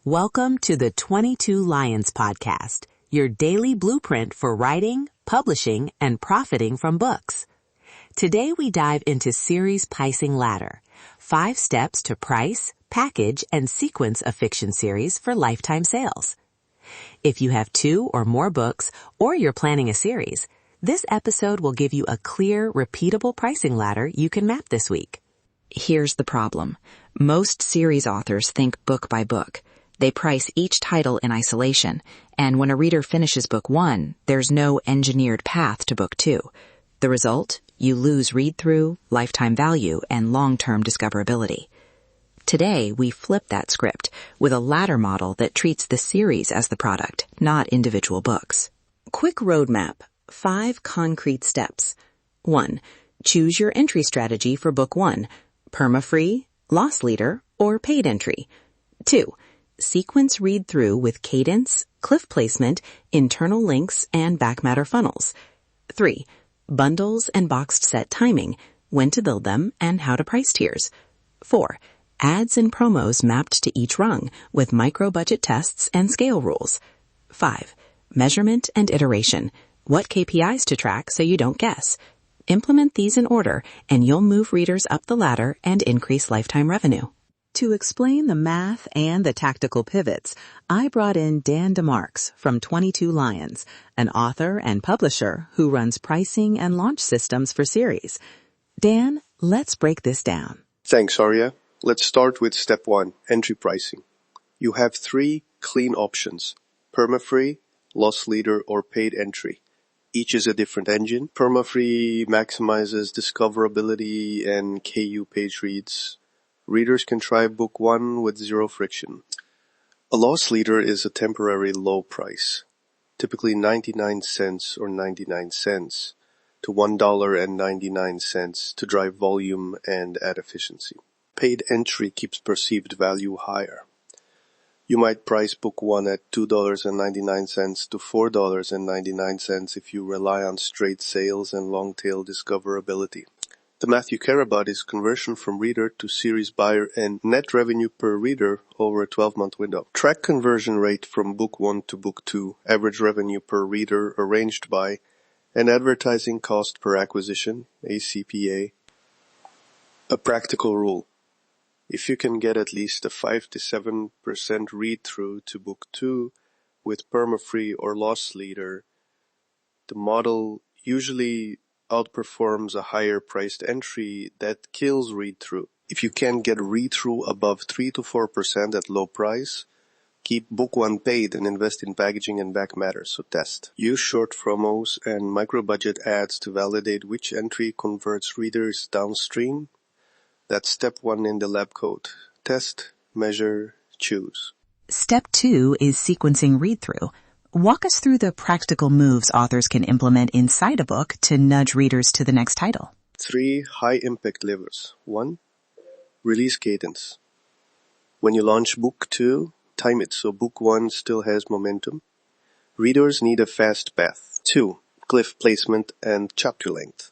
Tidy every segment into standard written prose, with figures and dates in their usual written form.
Welcome to the 22 Lions Podcast, your daily blueprint for writing, publishing, and profiting from books. Today we dive into Series Pricing Ladder, 5 steps to price, package, and sequence a fiction series for lifetime sales. If you have 2 or more books, or you're planning a series, this episode will give you a clear, repeatable pricing ladder you can map this week. Here's the problem. Most series authors think book by book. They price each title in isolation, and when a reader finishes book 1, there's no engineered path to book 2. The result? You lose read-through, lifetime value, and long-term discoverability. Today, we flip that script with a ladder model that treats the series as the product, not individual books. Quick roadmap. 5 concrete steps. 1. Choose your entry strategy for book 1. Perma-free, loss leader, or paid entry. 2. Sequence read-through with cadence, cliff placement, internal links, and back matter funnels. 3. Bundles and boxed set timing, when to build them, and how to price tiers. 4. Ads and promos mapped to each rung with micro-budget tests and scale rules. 5. Measurement and iteration, what KPIs to track so you don't guess. Implement these in order, and you'll move readers up the ladder and increase lifetime revenue. To explain the math and the tactical pivots, I brought in Dan Desmarques from 22 Lions, an author and publisher who runs pricing and launch systems for series. Dan, let's break this down. Thanks, Arya. Let's start with step 1, entry pricing. You have 3 clean options: perma-free, loss leader, or paid entry. Each is a different engine. Perma-free maximizes discoverability and KU page reads. Readers can try book 1 with 0 friction. A loss leader is a temporary low price, typically 99 cents or 99 cents to $1.99 to drive volume and add efficiency. Paid entry keeps perceived value higher. You might price book 1 at $2.99 to $4.99 if you rely on straight sales and long-tail discoverability. The math you care about is conversion from reader to series buyer and net revenue per reader over a 12-month window. Track conversion rate from book 1 to book 2, average revenue per reader arranged by, and advertising cost per acquisition, ACPA. A practical rule. If you can get at least a 5 to 7% read-through to book 2 with perma-free or loss leader, the model usually outperforms a higher priced entry that kills read-through. If you can get read-through above 3 to 4% at low price, keep book 1 paid and invest in packaging and back matter, so test. Use short promos and micro-budget ads to validate which entry converts readers downstream. That's step 1 in the lab code. Test, measure, choose. Step 2 is sequencing read-through. Walk us through the practical moves authors can implement inside a book to nudge readers to the next title. 3 high-impact levers. 1. Release cadence. When you launch book 2, time it so book 1 still has momentum. Readers need a fast path. 2. Cliff placement and chapter length.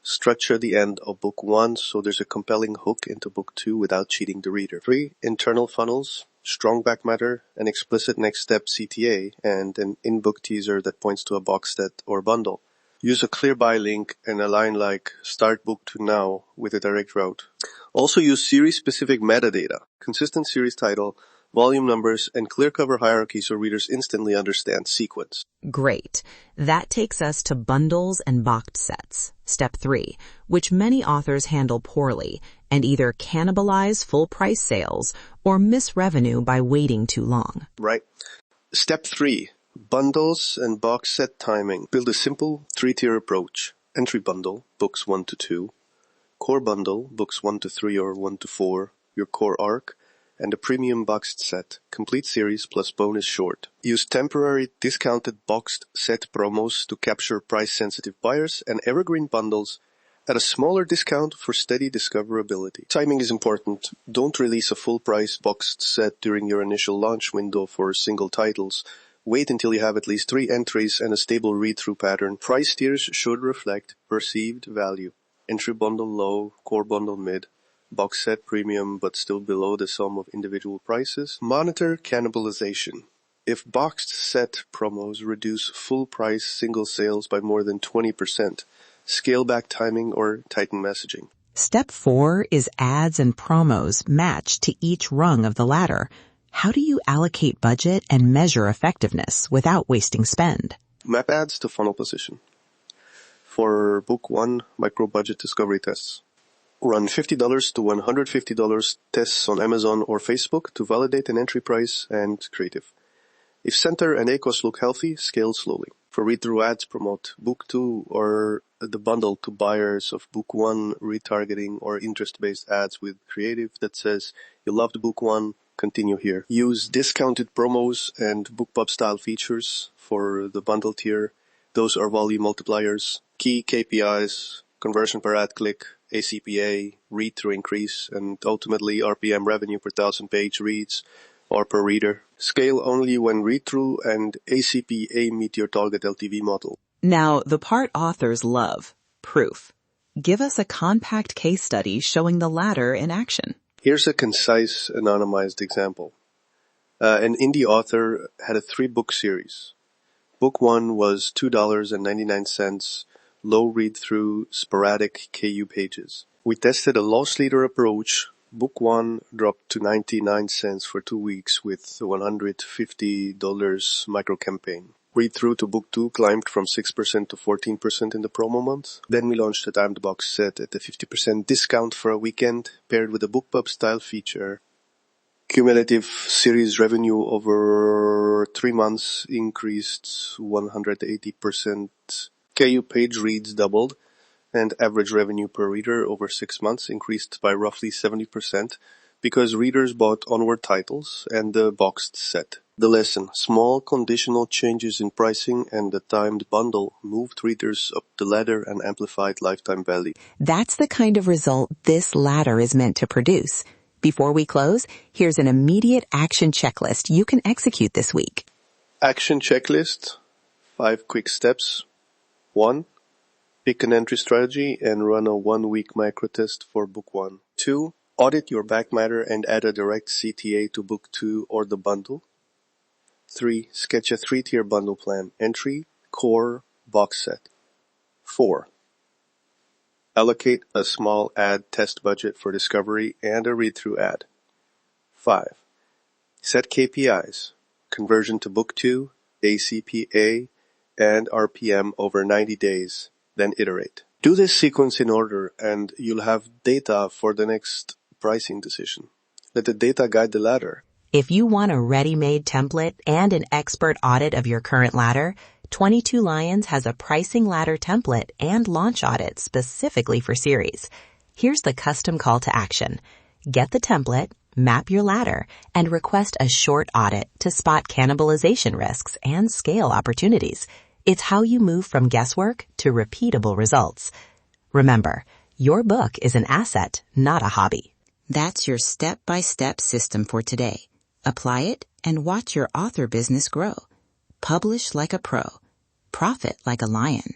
Structure the end of book 1 so there's a compelling hook into book 2 without cheating the reader. 3. Internal funnels. Strong back matter, an explicit next step CTA, and an in-book teaser that points to a box set or bundle. Use a clear buy link and a line like start book 2 now with a direct route. Also use series-specific metadata, consistent series title, volume numbers, and clear cover hierarchy so readers instantly understand sequence. Great. That takes us to bundles and boxed sets, step 3, which many authors handle poorly and either cannibalize full-price sales or miss revenue by waiting too long. Right. Step 3, bundles and box set timing. Build a simple 3-tier approach. Entry bundle, books 1 to 2. Core bundle, books 1 to 3 or 1 to 4, your core arc. And a premium boxed set, complete series plus bonus short. Use temporary discounted boxed set promos to capture price-sensitive buyers and evergreen bundles at a smaller discount for steady discoverability. Timing is important. Don't release a full-price boxed set during your initial launch window for single titles. Wait until you have at least 3 entries and a stable read-through pattern. Price tiers should reflect perceived value. Entry bundle low, core bundle mid. box set premium but still below the sum of individual prices. Monitor cannibalization. If boxed set promos reduce full price single sales by more than 20%, scale back timing or tighten messaging. Step 4 is ads and promos matched to each rung of the ladder. How do you allocate budget and measure effectiveness without wasting spend? Map ads to funnel position. For Book 1, micro-budget discovery tests. Run $50 to $150 tests on Amazon or Facebook to validate an entry price and creative. If center and ACOS look healthy, scale slowly. For read-through ads, promote Book 2 or the bundle to buyers of Book 1, retargeting or interest-based ads with creative that says, you loved Book 1, continue here. Use discounted promos and BookPub-style features for the bundle tier. Those are volume multipliers. Key KPIs, conversion per ad click, ACPA, read-through increase, and ultimately RPM revenue per 1,000 page reads or per reader. Scale only when read-through and ACPA meet your target LTV model. Now, the part authors love, proof. Give us a compact case study showing the latter in action. Here's a concise, anonymized example. An indie author had a 3-book series. Book 1 was $2.99, low read-through, sporadic KU pages. We tested a loss leader approach. Book 1 dropped to 99 cents for 2 weeks with $150 micro-campaign. Read-through to Book 2 climbed from 6% to 14% in the promo month. Then we launched a timed box set at a 50% discount for a weekend, paired with a BookPub-style feature. Cumulative series revenue over 3 months increased 180%. KU page reads doubled, and average revenue per reader over 6 months increased by roughly 70% because readers bought onward titles and the boxed set. The lesson: small conditional changes in pricing and the timed bundle moved readers up the ladder and amplified lifetime value. That's the kind of result this ladder is meant to produce. Before we close, here's an immediate action checklist you can execute this week. Action checklist, 5 quick steps. 1. Pick an entry strategy and run a 1-week microtest for Book 1. 2. Audit your back matter and add a direct CTA to Book 2 or the bundle. 3. Sketch a 3-tier bundle plan: entry, core, box set. 4. Allocate a small ad test budget for discovery and a read-through ad. 5. Set KPIs: conversion to Book 2, ACPA, and RPM over 90 days. Then iterate. Do this sequence in order and you'll have data for the next pricing decision. Let the data guide the ladder. If you want a ready-made template and an expert audit of your current ladder, 22 Lions has a pricing ladder template and launch audit specifically for series. Here's the custom call to action. Get the template, map your ladder, and request a short audit to spot cannibalization risks and scale opportunities. It's how you move from guesswork to repeatable results. Remember, your book is an asset, not a hobby. That's your step-by-step system for today. Apply it and watch your author business grow. Publish like a pro. Profit like a lion.